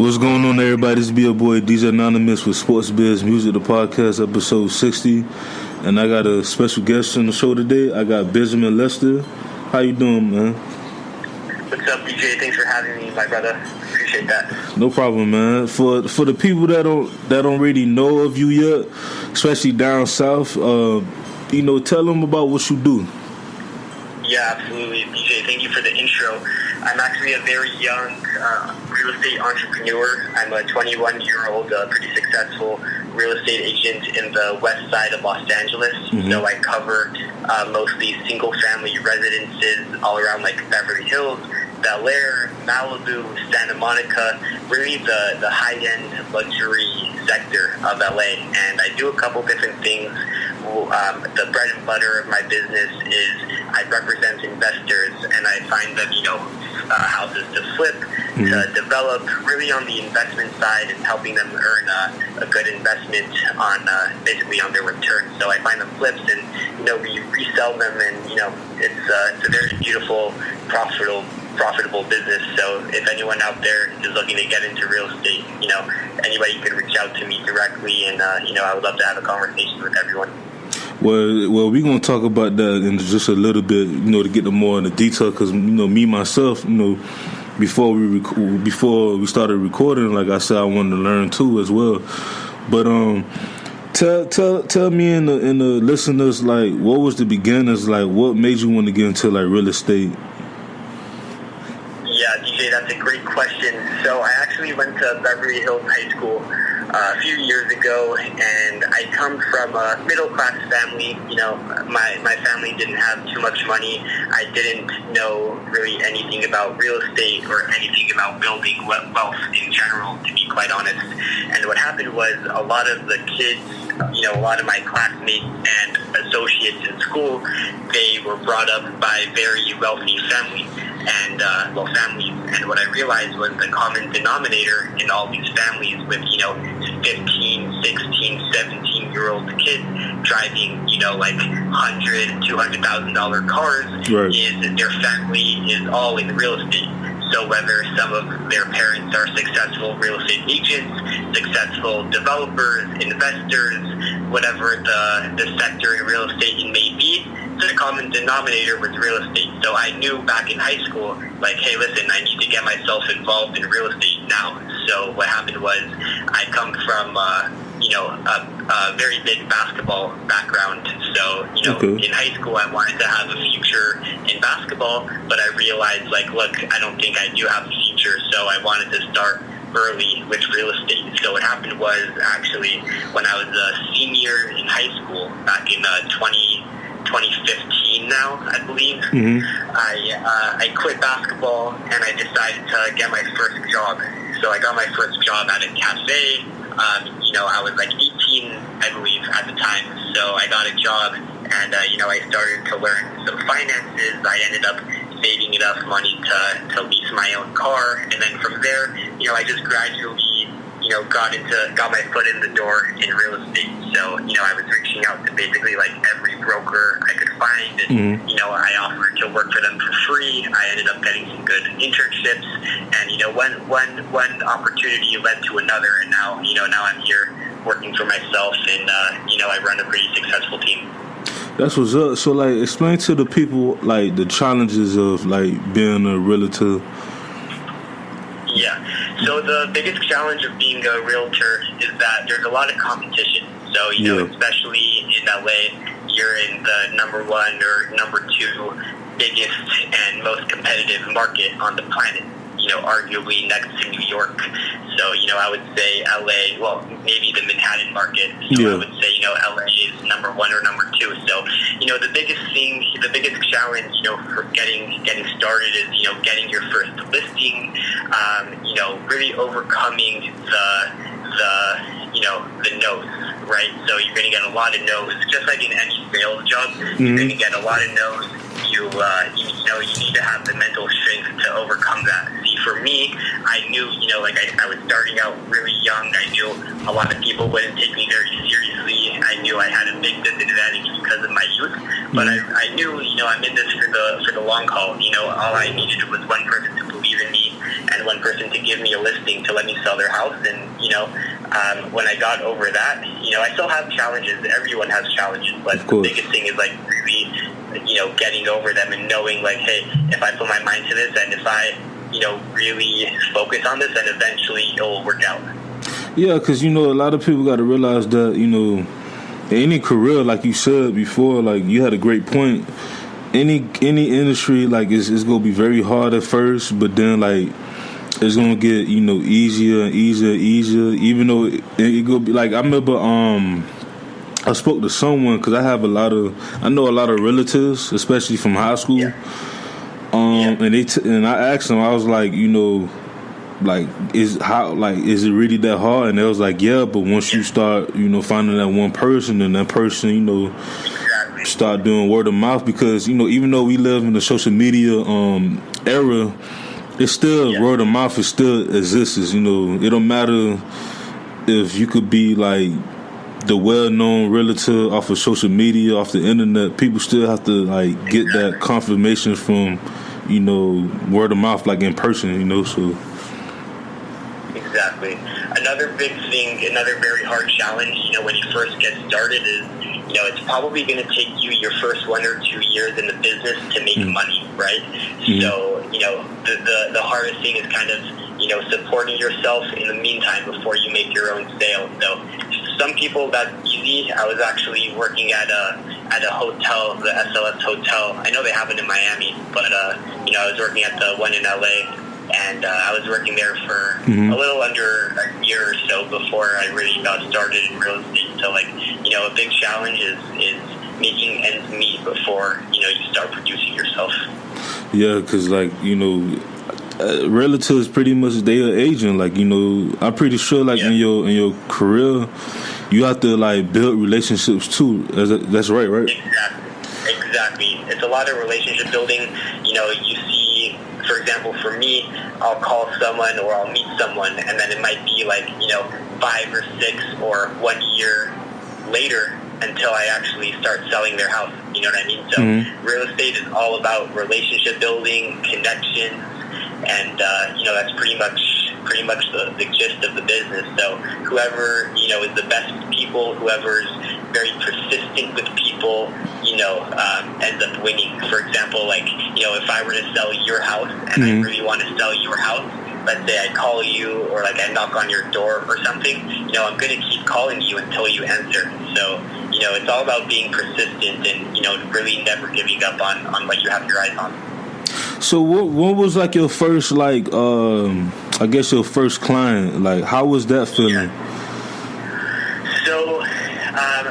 What's going on, everybody? This be your boy DJ Anonymous with sportsbizmusic, the podcast, episode 60. And I got a special guest on the show today. I got Benjamin Lester. How you doing, man? What's up, DJ? Thanks for having me, my brother. Appreciate that. No problem, man. For the people that don't really know of you yet, especially down south, tell them about what you do. Yeah, absolutely, DJ. Thank you for the intro. I'm actually a very young real estate entrepreneur. I'm a 21-year-old, pretty successful real estate agent in the west side of Los Angeles. Mm-hmm. So I cover mostly single-family residences all around like Beverly Hills, Bel Air, Malibu, Santa Monica, really the high-end luxury sector of LA. And I do a couple different things. The bread and butter of my business is I represent investors, and I find them, houses to flip, to develop, really on the investment side, and helping them earn a good investment on basically on their return. So I find them flips, and we resell them, and it's a very beautiful, profitable business. So if anyone out there is looking to get into real estate, anybody can reach out to me directly, and I would love to have a conversation with everyone. Well, we're gonna talk about that in just a little bit, to get more into detail. Because me myself, before we started recording, like I said, I wanted to learn too as well. But tell me and the listeners, like, what was the beginnings? Like, what made you want to get into like real estate? Yeah, DJ, that's a great question. So I actually went to Beverly Hills High School a few years ago, and I come from a middle-class family. My family didn't have too much money. I didn't know really anything about real estate or anything about building wealth in general, to be quite honest. And what happened was a lot of the kids, a lot of my classmates and associates in school, they were brought up by very wealthy families. And what I realized was the common denominator in all these families with 15, 16, 17-year-old kids driving like $100,000-$200,000 cars, right, is their family is all in real estate. So whether some of their parents are successful real estate agents, successful developers, investors, whatever the sector in real estate may be, the common denominator was real estate. So I knew back in high school, like, hey, listen, I need to get myself involved in real estate now. So what happened was I come from a very big basketball background. So, in high school I wanted to have a future in basketball, but I realized, like, look, I don't think I do have a future, so I wanted to start early with real estate. So what happened was, actually, when I was a senior in high school back in 2015 now, I believe, I quit basketball and I decided to get my first job. So I got my first job at a cafe. I was like 18, I believe, at the time. So I got a job, and I started to learn some finances. I ended up saving enough money to lease my own car, and then from there, I just gradually got my foot in the door in real estate. So, I was reaching out to basically like every broker I could find, and, I offered to work for them for free. I ended up getting some good internships, and, one opportunity led to another, and now I'm here working for myself, and, I run a pretty successful team. That's what's up. So, like, explain to the people, like, the challenges of, like, being a realtor. Yeah. So the biggest challenge of being a realtor is that there's a lot of competition. So, especially in LA, you're in the number one or number two biggest and most competitive market on the planet, arguably next to New York. So, I would say LA, well, maybe the Manhattan market. So I would say, LA is number one or number two. So, the biggest challenge, for getting started is, getting your first listing, really overcoming the no's, right? So you're going to get a lot of no's. Just like in any sales job, you're going to get a lot of no's. You need to have the mental strength to overcome that. See, for me, I knew, I was starting out really young. I knew a lot of people wouldn't take me very seriously. I knew I had a big disadvantage because of my youth. But I knew, I'm in this for the long haul. All I needed was one person to believe in me, and one person to give me a listing to let me sell their house. And, when I got over that, I still have challenges. Everyone has challenges, but the biggest thing is like really, getting over them and knowing like, hey, if I put my mind to this and if I, really focus on this, then eventually it will work out. Yeah, because, a lot of people got to realize that, any career, like you said before, like you had a great point. Any industry, like it's gonna be very hard at first, but then like it's gonna get easier and easier. Even though it gonna be like I remember I spoke to someone because I know a lot of relatives, especially from high school. Yeah. And I asked them, I was like, like is it really that hard? And they was like, yeah, but once you start finding that one person, and that person start doing word of mouth, because even though we live in the social media era, it's still word of mouth. It still exists. It don't matter if you could be like the well-known realtor off of social media, off the internet. People still have to like get that confirmation from word of mouth, like in person. So. Exactly. Another big thing, another very hard challenge, when you first get started is, it's probably going to take you your first 1 or 2 years in the business to make money, right? Mm-hmm. So, the hardest thing is kind of, supporting yourself in the meantime before you make your own sale. So some people, that's easy. I was actually working at a hotel, the SLS Hotel. I know they have it in Miami, but, I was working at the one in LA. And I was working there for a little under a year or so before I really got started in real estate. So, like, a big challenge is making ends meet before, you start producing yourself. Yeah, because, like, relatives pretty much, they are agent. Like, I'm pretty sure, like, in your career, you have to, like, build relationships, too. That's right? Exactly. It's a lot of relationship building. You see, for example, for me, I'll call someone or I'll meet someone, and then it might be like, 5 or 6 or 1 year later until I actually start selling their house. You know what I mean? So real estate is all about relationship building, connections, and, that's pretty much the gist of the business. So whoever, is the best people, whoever's very persistent with people, ends up winning. For example, like, if I were to sell your house and I really want to sell your house, let's say I call you or like I knock on your door or something, I'm going to keep calling you until you answer. So, it's all about being persistent and, really never giving up on what you have your eyes on. So what was like your first, like, I guess your first client? Like, how was that feeling? Yeah. So,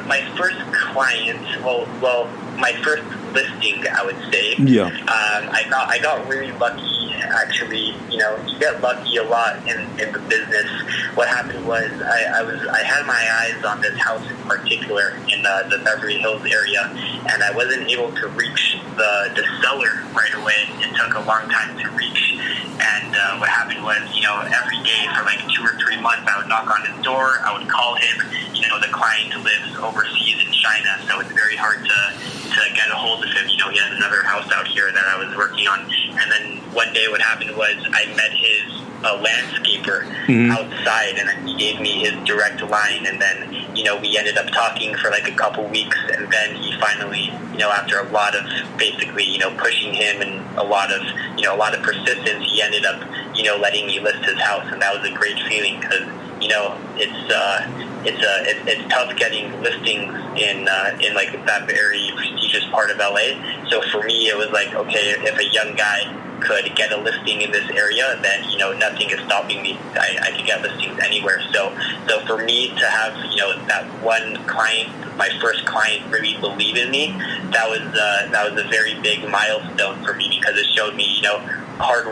my first client, well, my first listing, I would say. Yeah. I got really lucky. Actually, you get lucky a lot in the business. What happened was I had my eyes on this house in particular in the Beverly Hills area, and I wasn't able to reach the seller right away. It took a long time to reach. And what happened was, every day for like 2 or 3 months, I would knock on his door. I would call him. The client lives overseas in China, so it's very hard to get a hold of him. He had another house out here that I was working on. And then one day what happened was I met his landscaper outside, and then he gave me his direct line, and then, we ended up talking for like a couple weeks, and then he finally, after a lot of basically, pushing him and a lot of persistence, he ended up, letting me list his house, and that was a great feeling because, it's tough getting listings in like that very prestigious part of LA. So for me, it was like, okay, if a young guy could get a listing in this area, then nothing is stopping me. I could get listings anywhere. So for me to have that one client, my first client, really believe in me, that was a very big milestone for me because it showed me the hard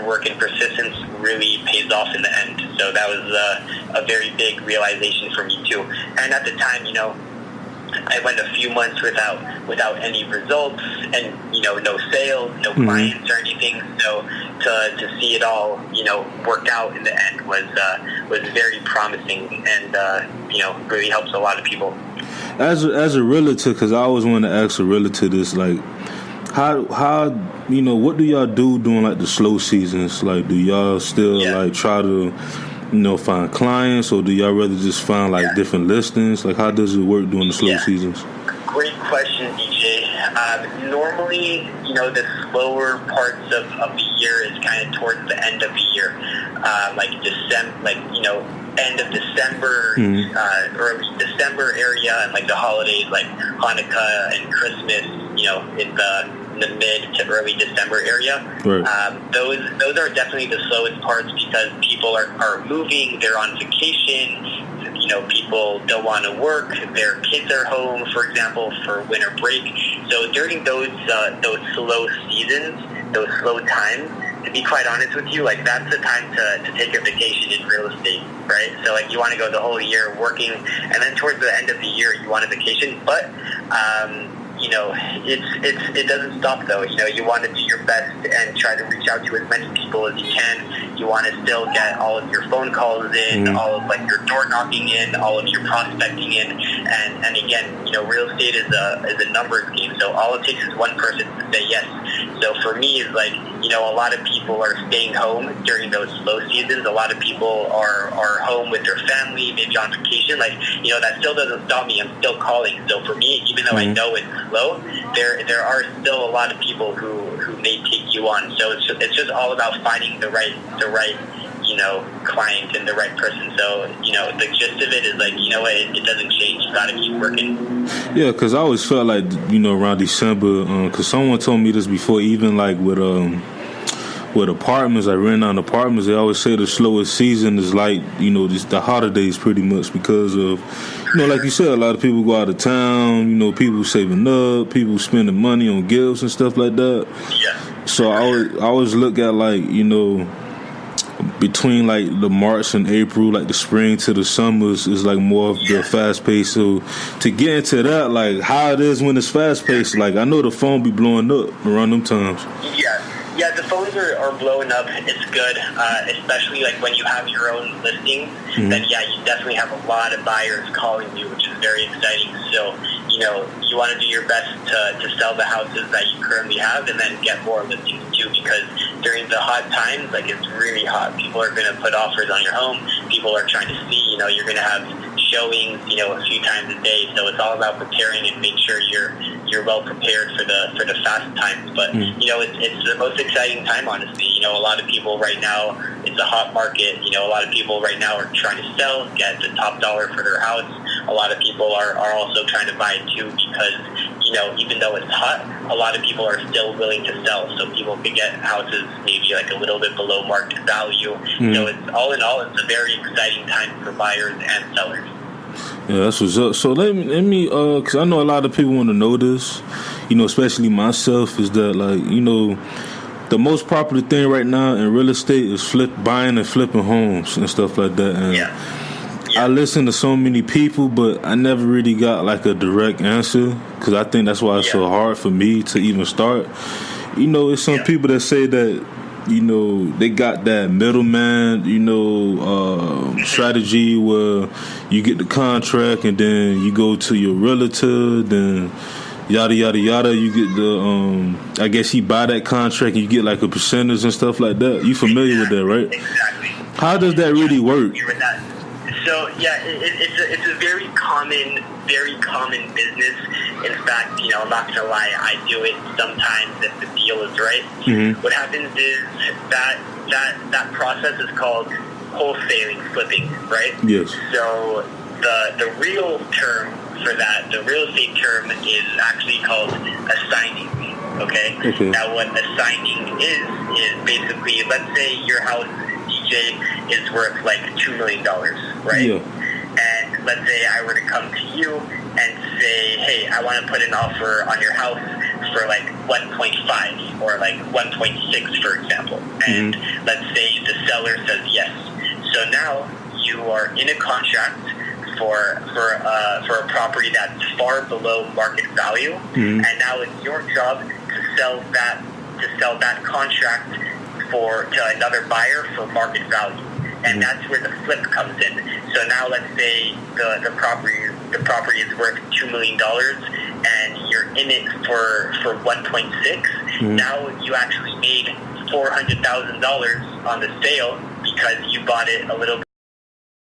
work and persistence really pays off in the end. So that was a very big realization for me too. And at the time, I went a few months without any results and no sales, no clients or anything. So to see it all work out in the end was very promising and really helps a lot of people. As a realtor, because I always want to ask a realtor this, like how what do y'all do during like the slow seasons? Like, do y'all still like try to, find clients, or do y'all rather just find like different listings? Like, how does it work during the slow seasons? Great question, DJ. Normally, the slower parts of the year is kind of towards the end of the year, like December, end of December, early December area, and like the holidays, like Hanukkah and Christmas, in the mid to early December area. Right. Those are definitely the slowest parts because people are moving, they're on vacation. People don't want to work. Their kids are home, for example, for winter break. So during those slow seasons, those slow times, to be quite honest with you, like that's the time to take a vacation in real estate, right? So like you want to go the whole year working, and then towards the end of the year you want a vacation, but it doesn't stop though. You want to do your best and try to reach out to as many people as you can. You want to still get all of your phone calls in, all of like your door knocking in, all of your prospecting in, and again, real estate is a numbers game. So all it takes is one person to say yes. So for me, it's like a lot of people are staying home during those slow seasons. A lot of people are home with their family, maybe on vacation. Like that still doesn't stop me. I'm still calling. So for me, even though I know it's slow, there are still a lot of people who may take you on. So it's just all about finding the right client and the right person. So the gist of it is like it doesn't change. You gotta keep working. Yeah, because I always felt like around December, because someone told me this before, even like with apartments, like renting out apartments, they always say the slowest season is like just the holidays pretty much because of like you said, a lot of people go out of town, people saving up, people spending money on gifts and stuff like that. Yeah. So I always look at like between like the March and April, like the spring to the summers is like more of the fast pace. So to get into that, like how it is when it's fast paced, like I know the phone be blowing up around them times. Yeah, the phones are blowing up. It's good, especially like when you have your own listings. Then you definitely have a lot of buyers calling you, which is very exciting. So you want to do your best to sell the houses that you currently have, and then get more listings too. Because during the hot times, like it's really hot, people are going to put offers on your home. People are trying to see. You're going to have showings, a few times a day. So it's all about preparing and make sure you're well prepared for the fast times. But it's the most exciting time, honestly. A lot of people right now, it's a hot market. A lot of people right now are trying to sell, get the top dollar for their house. A lot of people are also trying to buy too because even though it's hot, a lot of people are still willing to sell. So people could get houses maybe like a little bit below market value. So it's all in all, it's a very exciting time for buyers and sellers. Yeah, that's what's up. So let me, because I know a lot of people want to know this, especially myself, is that like, the most popular thing right now in real estate is buying and flipping homes and stuff like that. And I listen to so many people, but I never really got like a direct answer because I think that's why it's so hard for me to even start. It's some people that say that, they got that middleman, strategy where you get the contract and then you go to your realtor, then yada, yada, yada. You get the, I guess he buy that contract and you get like a percentage and stuff like that. You familiar with that, right? Exactly. How does that really work? So it's a very common business. In fact, I'm not gonna lie, I do it sometimes if the deal is right. What happens is that process is called wholesaling, flipping, right? Yes. So the real term for that, the real estate term, is actually called assigning. Okay. Now what assigning is basically, let's say your house, DJ, is worth like $2 million, right? Yeah. And let's say I were to come to you and say, hey, I want to put an offer on your house for like 1.5 or like 1.6, for example. And let's say the seller says yes. So now you are in a contract for a property that's far below market value, and now it's your job to sell that contract to another buyer for market value. And that's where the flip comes in. So now let's say the property is worth $2 million, and you're in it for 1.6, now you actually made $400,000 on the sale because you bought it a little